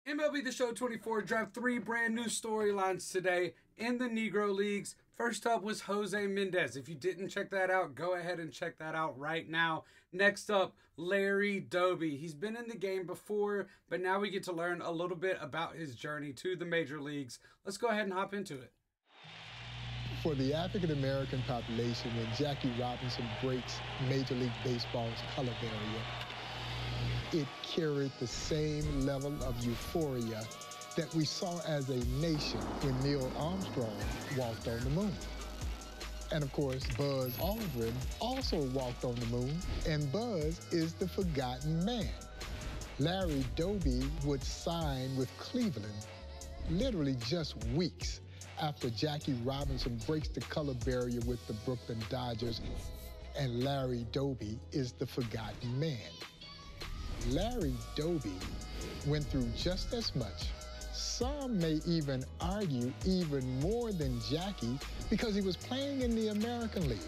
MLB The Show 24 dropped 3 brand new storylines today in the Negro Leagues. First up was Jose Mendez. If you didn't check that out, go ahead and check that out right now. Next up, Larry Doby. He's been in the game before, but now we get to learn a little bit about his journey to the major leagues. Let's go ahead and hop into it. For the African-American population, when Jackie Robinson breaks Major League Baseball's color barrier, it carried the same level of euphoria that we saw as a nation when Neil Armstrong walked on the moon. And of course, Buzz Aldrin also walked on the moon, and Buzz is the forgotten man. Larry Doby would sign with Cleveland literally just weeks after Jackie Robinson breaks the color barrier with the Brooklyn Dodgers, and Larry Doby is the forgotten man. Larry Doby went through just as much. Some may even argue even more than Jackie because he was playing in the American League.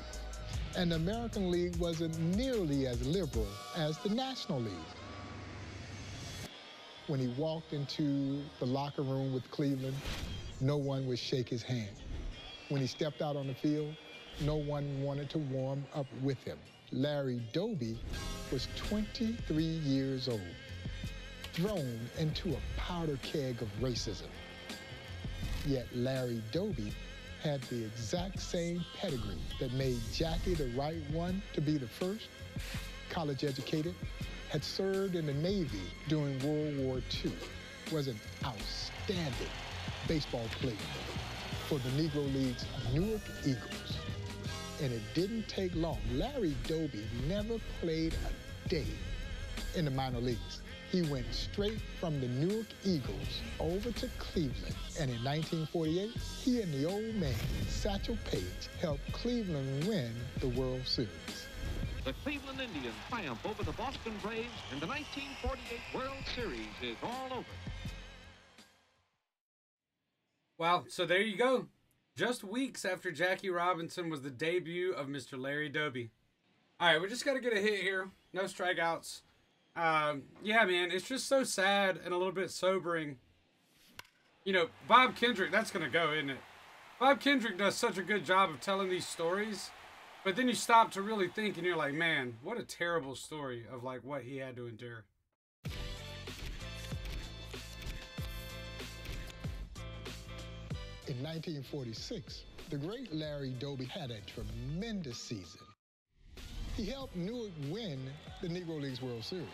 And the American League wasn't nearly as liberal as the National League. When he walked into the locker room with Cleveland, no one would shake his hand. When he stepped out on the field, no one wanted to warm up with him. Larry Doby was 23 years old, thrown into a powder keg of racism. Yet Larry Doby had the exact same pedigree that made Jackie the right one to be the first. College educated, had served in the Navy during World War II, was an outstanding baseball player for the Negro League's Newark Eagles. And it didn't take long. Larry Doby never played a day in the minor leagues. He went straight from the Newark Eagles over to Cleveland. And in 1948, he and the old man, Satchel Paige, helped Cleveland win the World Series. The Cleveland Indians triumph over the Boston Braves, and the 1948 World Series is all over. Wow, so there you go. Just weeks after Jackie Robinson was the debut of Mr. Larry Doby. All right, we just got to get a hit here. No strikeouts. Yeah, man, it's just so sad and a little bit sobering. You know, Bob Kendrick, that's going to go, isn't it? Bob Kendrick does such a good job of telling these stories, but then you stop to really think and you're like, man, what a terrible story of like what he had to endure. In 1946, the great Larry Doby had a tremendous season. He helped Newark win the Negro Leagues World Series.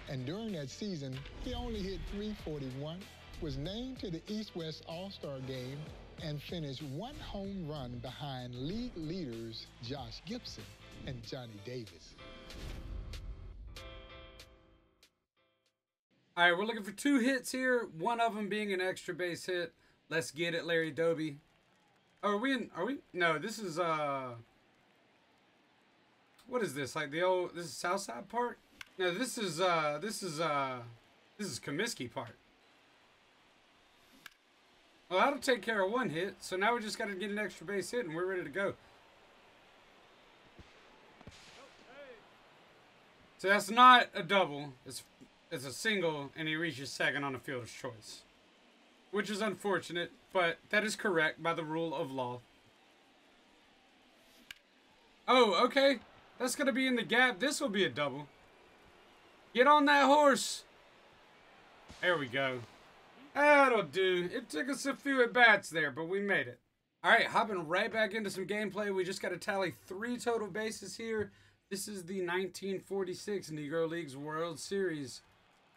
And during that season, he only hit .341, was named to the East-West All-Star game, and finished 1 home run behind league leaders Josh Gibson and Johnny Davis. All right, we're looking for 2 hits here, one of them being an extra base hit. Let's get it, Larry Doby. Oh, are we? No, this is, what is this? Like the old, this is Southside Park? No, this is Comiskey Park. Well, that'll take care of 1 hit. So now we just got to get an extra base hit and we're ready to go. So that's not a double. It's a single, and he reaches second on a fielder's choice. Which is unfortunate, but that is correct by the rule of law. Oh, okay. That's going to be in the gap. This will be a double. Get on that horse. There we go. That'll do. It took us a few at-bats there, but we made it. All right, hopping right back into some gameplay. We just got to tally 3 total bases here. This is the 1946 Negro Leagues World Series.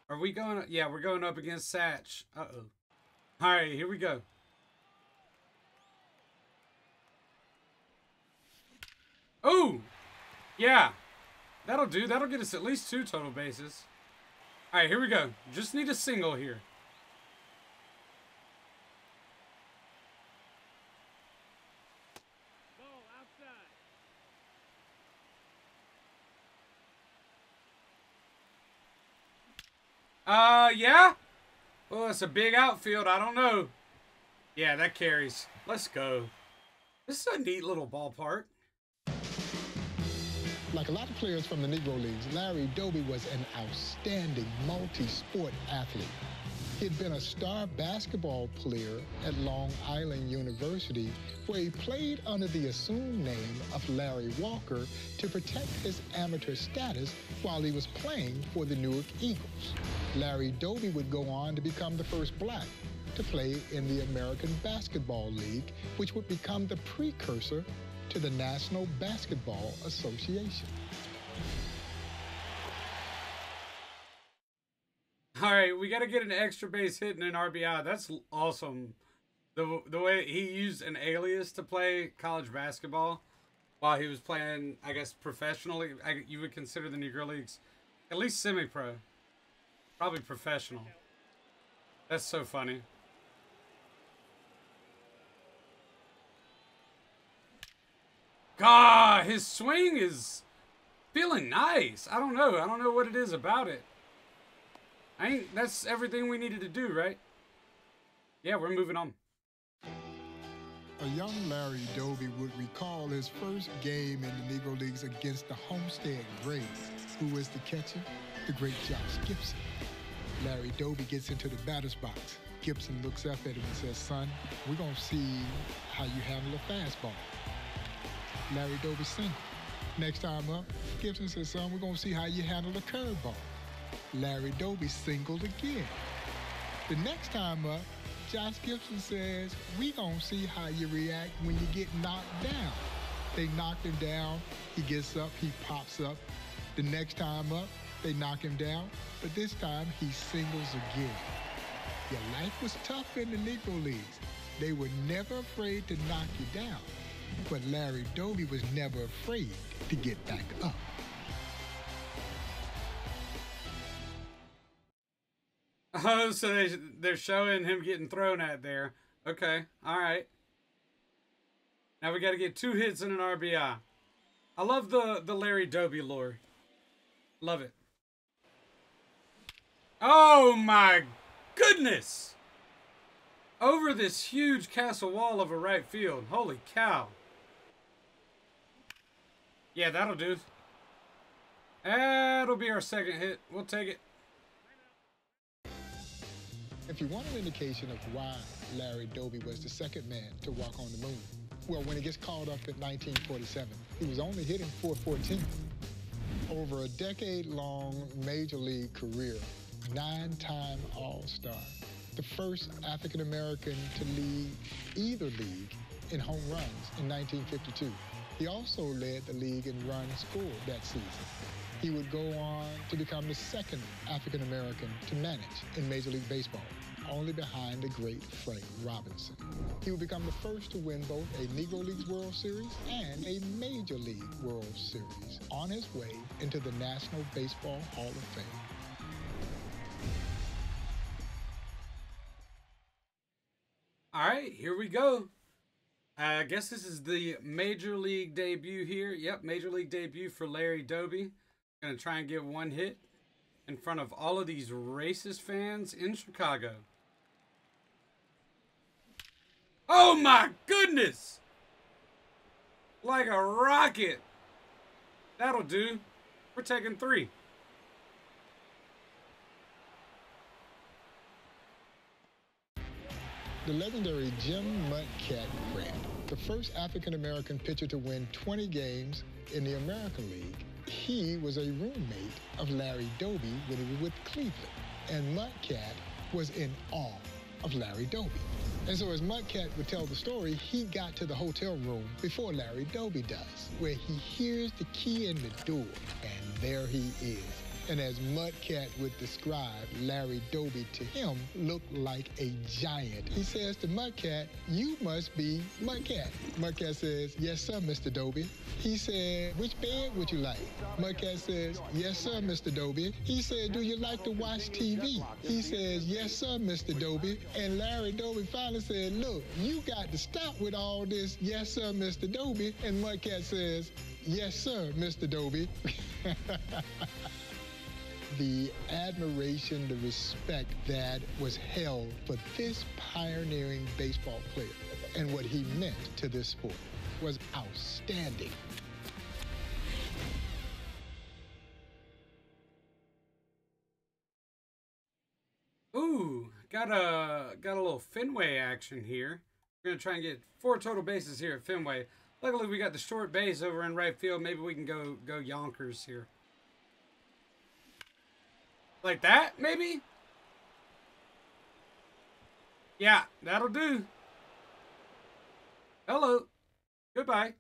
Are we going? Yeah, we're going up against Satch. Uh-oh. All right, here we go. Oh, yeah. That'll do. That'll get us at least 2 total bases. All right, here we go. Just need a single here. Ball outside. Yeah. Oh, it's a big outfield. I don't know. Yeah, that carries. Let's go. This is a neat little ballpark. Like a lot of players from the Negro Leagues, Larry Doby was an outstanding multi-sport athlete. He'd been a star basketball player at Long Island University, where he played under the assumed name of Larry Walker to protect his amateur status while he was playing for the Newark Eagles. Larry Doby would go on to become the first black to play in the American Basketball League, which would become the precursor to the National Basketball Association. All right, we got to get an extra base hit and an RBI. That's awesome. The way he used an alias to play college basketball while he was playing, I guess, professionally. You would consider the Negro Leagues at least semi-pro. Probably professional. That's so funny. God, his swing is feeling nice. I don't know. I don't know what it is about it. That's everything we needed to do, right? Yeah, we're moving on. A young Larry Doby would recall his first game in the Negro Leagues against the Homestead Braves. Who was the catcher? The great Josh Gibson. Larry Doby gets into the batter's box. Gibson looks up at him and says, "Son, we're going to see how you handle a fastball." Larry Doby singled. Next time up, Gibson says, "Son, we're going to see how you handle a curveball." Larry Doby singled again. The next time up, Josh Gibson says, "We gonna see how you react when you get knocked down." They knocked him down. He gets up, he pops up. The next time up, they knock him down, but this time he singles again. Your life was tough in the Negro Leagues. They were never afraid to knock you down, but Larry Doby was never afraid to get back up. Oh, so they're showing him getting thrown at there. Okay, all right. Now we got to get 2 hits and an RBI. I love the Larry Doby lore. Love it. Oh my goodness! Over this huge castle wall of a right field. Holy cow. Yeah, that'll do. That'll be our second hit. We'll take it. If you want an indication of why Larry Doby was the second man to walk on the moon, well, when he gets called up in 1947, he was only hitting .414. Over a decade-long major league career, 9-time All-Star, the first African-American to lead either league in home runs in 1952. He also led the league in runs scored that season. He would go on to become the second African-American to manage in Major League Baseball, only behind the great Frank Robinson. He would become the first to win both a Negro Leagues World Series and a Major League World Series, on his way into the National Baseball Hall of Fame. All right, here we go. I guess this is the Major League debut here. Yep, Major League debut for Larry Doby. Gonna try and get 1 hit in front of all of these racist fans in Chicago. Oh my goodness! Like a rocket. That'll do. We're taking 3. The legendary Jim Mudcat Grant, the first African-American pitcher to win 20 games in the American League. He was a roommate of Larry Doby when he was with Cleveland, and Mudcat was in awe of Larry Doby. And so as Mudcat would tell the story, he got to the hotel room before Larry Doby does, where he hears the key in the door, and there he is. And as Mudcat would describe, Larry Doby to him looked like a giant. He says to Mudcat, "You must be Mudcat." Mudcat says, "Yes, sir, Mr. Doby." He said, "Which bed would you like?" Mudcat says, "Yes, sir, Mr. Doby." He said, "Do you like to watch TV?" He says, "Yes, sir, Mr. Doby." And Larry Doby finally said, "Look, you got to stop with all this, yes, sir, Mr. Doby." And Mudcat says, "Yes, sir, Mr. Doby." The admiration, the respect that was held for this pioneering baseball player and what he meant to this sport was outstanding. Ooh, got a little Fenway action here. We're gonna try and get 4 total bases here at Fenway. Luckily, we got the short base over in right field. Maybe we can go Yonkers here. Like that, maybe? Yeah, that'll do. Hello. Goodbye.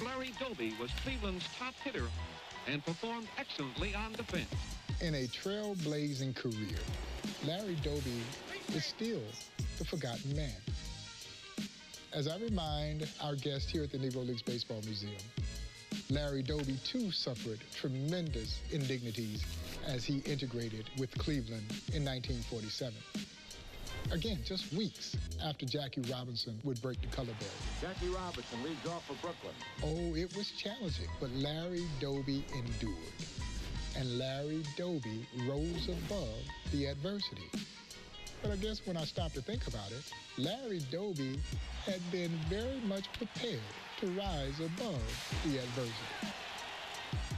Larry Doby was Cleveland's top hitter and performed excellently on defense. In a trailblazing career, Larry Doby is still the forgotten man. As I remind our guest here at the Negro Leagues Baseball Museum, Larry Doby too suffered tremendous indignities as he integrated with Cleveland in 1947. Again, just weeks after Jackie Robinson would break the color barrier. Jackie Robinson leads off for Brooklyn. Oh, it was challenging, but Larry Doby endured. And Larry Doby rose above the adversity. But I guess when I stopped to think about it, Larry Doby had been very much prepared to rise above the adversity.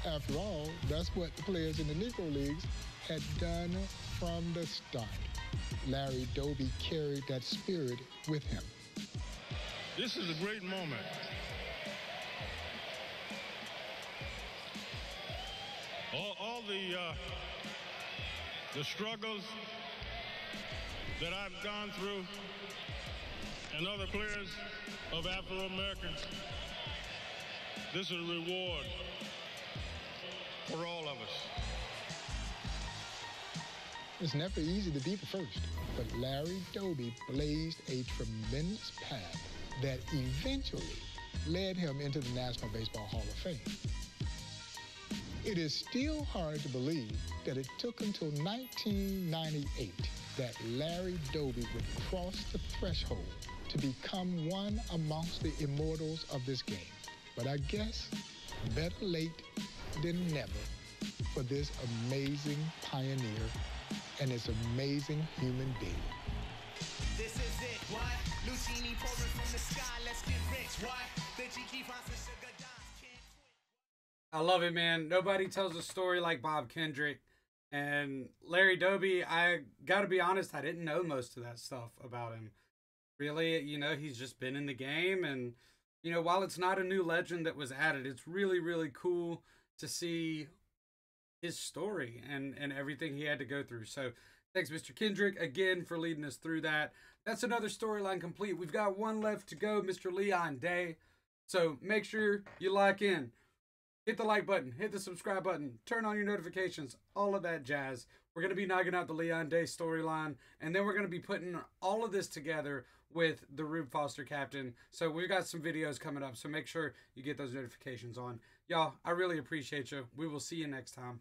After all, that's what the players in the Negro Leagues had done from the start. Larry Doby carried that spirit with him. This is a great moment. All the struggles that I've gone through and other players of Afro-Americans, this is a reward for all of us. It's never easy to be the first, but Larry Doby blazed a tremendous path that eventually led him into the National Baseball Hall of Fame. It is still hard to believe that it took until 1998 that Larry Doby would cross the threshold to become one amongst the immortals of this game. But I guess better late than never for this amazing pioneer and this amazing human being. This is it, what? Lucini pouring from the sky, let's get rich, what? The G Fonts and Sugar Dimes can't quit. I love it, man. Nobody tells a story like Bob Kendrick. And Larry Doby, I got to be honest, I didn't know most of that stuff about him. Really, you know, he's just been in the game. And, you know, while it's not a new legend that was added, it's really, really cool to see his story and everything he had to go through. So thanks, Mr. Kendrick, again for leading us through that. That's another storyline complete. We've got one left to go, Mr. Leon Day. So make sure you lock in. Hit the like button, hit the subscribe button, turn on your notifications, all of that jazz. We're going to be knocking out the Leon Day storyline, and then we're going to be putting all of this together with the Rube Foster captain. So we've got some videos coming up, so make sure you get those notifications on. Y'all, I really appreciate you. We will see you next time.